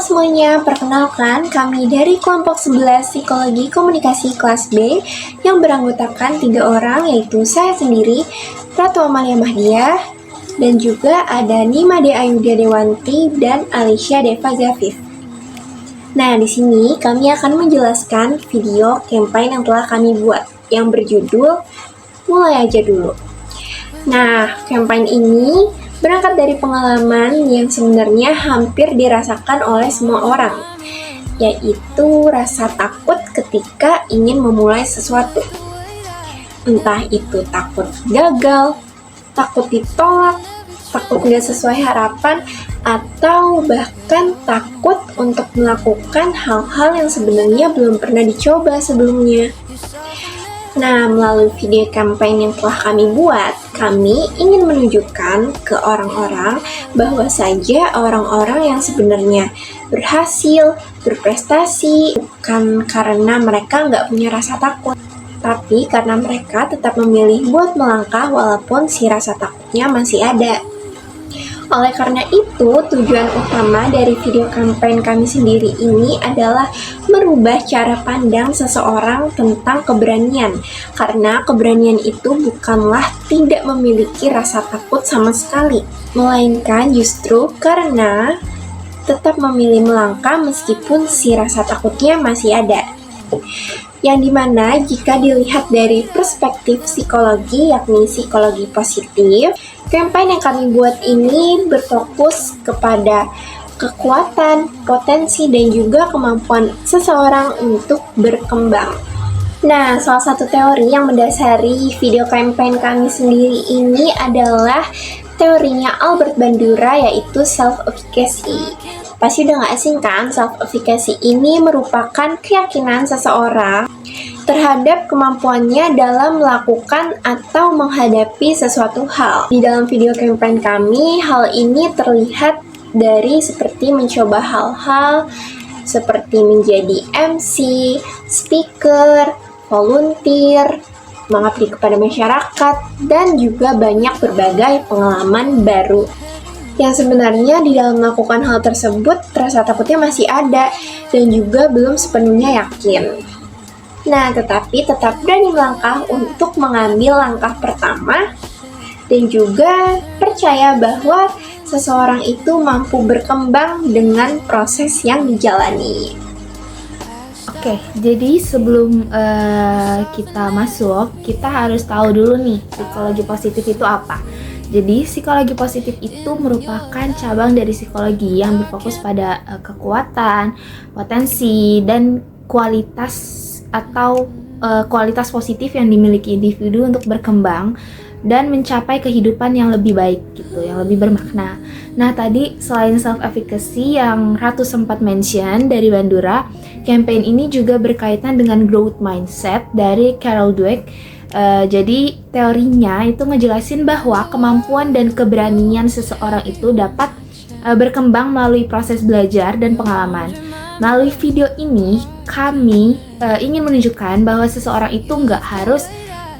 semuanya, perkenalkan kami dari kelompok 11 Psikologi Komunikasi kelas B yang beranggotakan 3 orang, yaitu saya sendiri, Ratu Amalia Mahdiah, dan juga ada Nima De Ayudia Dewanti dan Alicia Deva Zafif. Nah, di sini kami akan menjelaskan video campaign yang telah kami buat yang berjudul Mulai Aja Dulu. Nah, campaign ini berangkat dari pengalaman yang sebenarnya hampir dirasakan oleh semua orang, yaitu rasa takut ketika ingin memulai sesuatu. Entah itu takut gagal, takut ditolak, takut nggak sesuai harapan, atau bahkan takut untuk melakukan hal-hal yang sebenarnya belum pernah dicoba sebelumnya. Nah, melalui video campaign yang telah kami buat, kami ingin menunjukkan ke orang-orang bahwa saja orang-orang yang sebenarnya berhasil, berprestasi, bukan karena mereka nggak punya rasa takut, tapi karena mereka tetap memilih buat melangkah walaupun si rasa takutnya masih ada. Oleh karena itu, tujuan utama dari video campaign kami sendiri ini adalah merubah cara pandang seseorang tentang keberanian. Karena keberanian itu bukanlah tidak memiliki rasa takut sama sekali, melainkan justru karena tetap memilih melangkah meskipun si rasa takutnya masih ada. Yang dimana jika dilihat dari perspektif psikologi, yakni psikologi positif, campaign yang kami buat ini berfokus kepada kekuatan, potensi, dan juga kemampuan seseorang untuk berkembang. Nah, salah satu teori yang mendasari video campaign kami sendiri ini adalah teorinya Albert Bandura, yaitu self-efficacy. Pasti udah gak asing kan, self-efficacy ini merupakan keyakinan seseorang terhadap kemampuannya dalam melakukan atau menghadapi sesuatu hal. Di dalam video campaign kami, hal ini terlihat dari seperti mencoba hal-hal seperti menjadi MC, speaker, volunteer, mengabdi kepada masyarakat, dan juga banyak berbagai pengalaman baru. Yang sebenarnya di dalam melakukan hal tersebut, rasa takutnya masih ada dan juga belum sepenuhnya yakin. Nah, tetapi tetap berani melangkah untuk mengambil langkah pertama dan juga percaya bahwa seseorang itu mampu berkembang dengan proses yang dijalani. Oke, jadi sebelum kita masuk, kita harus tahu dulu nih, psikologi positif itu apa. Jadi, psikologi positif itu merupakan cabang dari psikologi yang berfokus pada kekuatan, potensi, dan kualitas atau kualitas positif yang dimiliki individu untuk berkembang dan mencapai kehidupan yang lebih baik gitu, yang lebih bermakna. Nah, tadi selain self-efficacy yang Ratu sempat mention dari Bandura, campaign ini juga berkaitan dengan growth mindset dari Carol Dweck. Jadi teorinya itu ngejelasin bahwa kemampuan dan keberanian seseorang itu dapat berkembang melalui proses belajar dan pengalaman. Melalui video ini, kami ingin menunjukkan bahwa seseorang itu nggak harus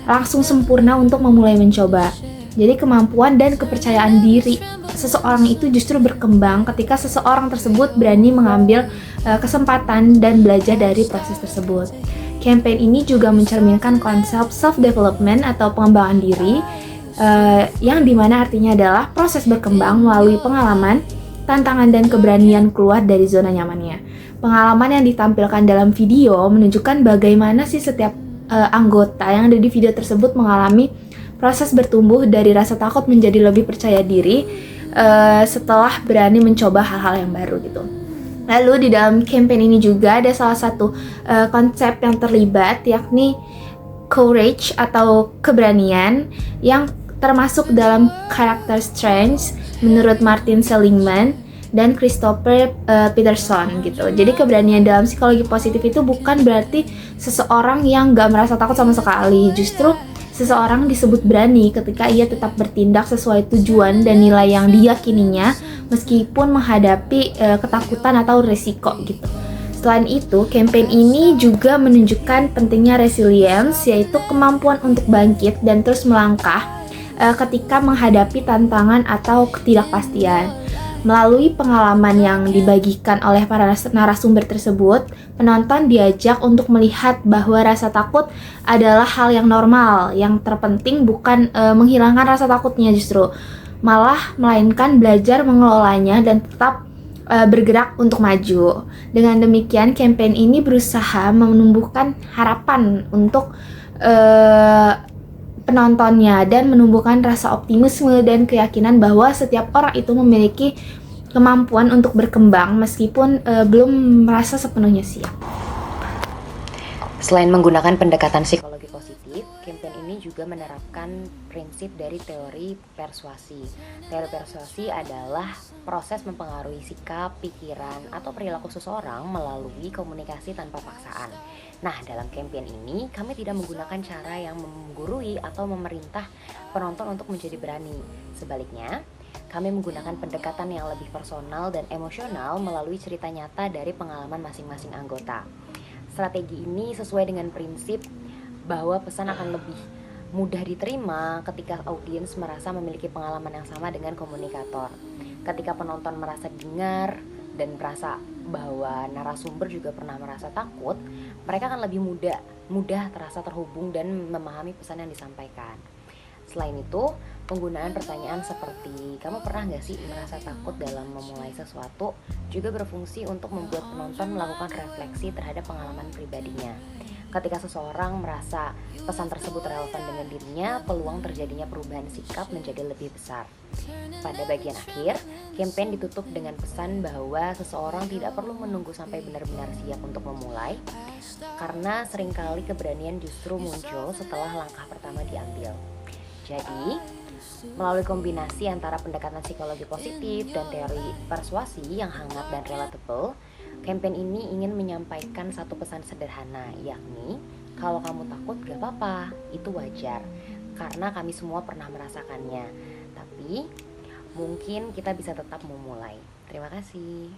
langsung sempurna untuk memulai mencoba. Jadi kemampuan dan kepercayaan diri seseorang itu justru berkembang ketika seseorang tersebut berani mengambil kesempatan dan belajar dari proses tersebut. Campaign ini juga mencerminkan konsep self-development atau pengembangan diri yang dimana artinya adalah proses berkembang melalui pengalaman, tantangan, dan keberanian keluar dari zona nyamannya. Pengalaman yang ditampilkan dalam video menunjukkan bagaimana sih setiap anggota yang ada di video tersebut mengalami proses bertumbuh dari rasa takut menjadi lebih percaya diri setelah berani mencoba hal-hal yang baru gitu. Lalu di dalam campaign ini juga ada salah satu konsep yang terlibat, yakni courage atau keberanian yang termasuk dalam karakter strength menurut Martin Seligman dan Christopher Peterson gitu. Jadi keberanian dalam psikologi positif itu bukan berarti seseorang yang gak merasa takut sama sekali. Justru seseorang disebut berani ketika ia tetap bertindak sesuai tujuan dan nilai yang diyakininya meskipun menghadapi ketakutan atau resiko gitu. Selain itu, campaign ini juga menunjukkan pentingnya resilience, yaitu kemampuan untuk bangkit dan terus melangkah ketika menghadapi tantangan atau ketidakpastian. Melalui pengalaman yang dibagikan oleh para narasumber tersebut, penonton diajak untuk melihat bahwa rasa takut adalah hal yang normal. Yang terpenting bukan menghilangkan rasa takutnya justru, malah melainkan belajar mengelolanya dan tetap bergerak untuk maju. Dengan demikian, campaign ini berusaha menumbuhkan harapan untuk penontonnya dan menumbuhkan rasa optimisme dan keyakinan bahwa setiap orang itu memiliki kemampuan untuk berkembang meskipun belum merasa sepenuhnya siap. Selain menggunakan pendekatan psikologi positif, campaign ini juga menerapkan prinsip dari teori persuasi. Teori persuasi adalah proses mempengaruhi sikap, pikiran, atau perilaku seseorang melalui komunikasi tanpa paksaan. Nah, dalam campaign ini, kami tidak menggunakan cara yang menggurui atau memerintah penonton untuk menjadi berani. Sebaliknya, kami menggunakan pendekatan yang lebih personal dan emosional melalui cerita nyata dari pengalaman masing-masing anggota. Strategi ini sesuai dengan prinsip bahwa pesan akan lebih mudah diterima ketika audiens merasa memiliki pengalaman yang sama dengan komunikator. Ketika penonton merasa dengar dan merasa bahwa narasumber juga pernah merasa takut, mereka akan lebih mudah terasa terhubung dan memahami pesan yang disampaikan. Selain itu, penggunaan pertanyaan seperti "kamu pernah gak sih merasa takut dalam memulai sesuatu" juga berfungsi untuk membuat penonton melakukan refleksi terhadap pengalaman pribadinya. Ketika seseorang merasa pesan tersebut relevan dengan dirinya, peluang terjadinya perubahan sikap menjadi lebih besar. Pada bagian akhir, campaign ditutup dengan pesan bahwa seseorang tidak perlu menunggu sampai benar-benar siap untuk memulai, karena seringkali keberanian justru muncul setelah langkah pertama diambil. Jadi, melalui kombinasi antara pendekatan psikologi positif dan teori persuasi yang hangat dan relatable, campaign ini ingin menyampaikan satu pesan sederhana, yakni kalau kamu takut gak apa-apa, itu wajar, karena kami semua pernah merasakannya. Tapi, mungkin kita bisa tetap memulai. Terima kasih.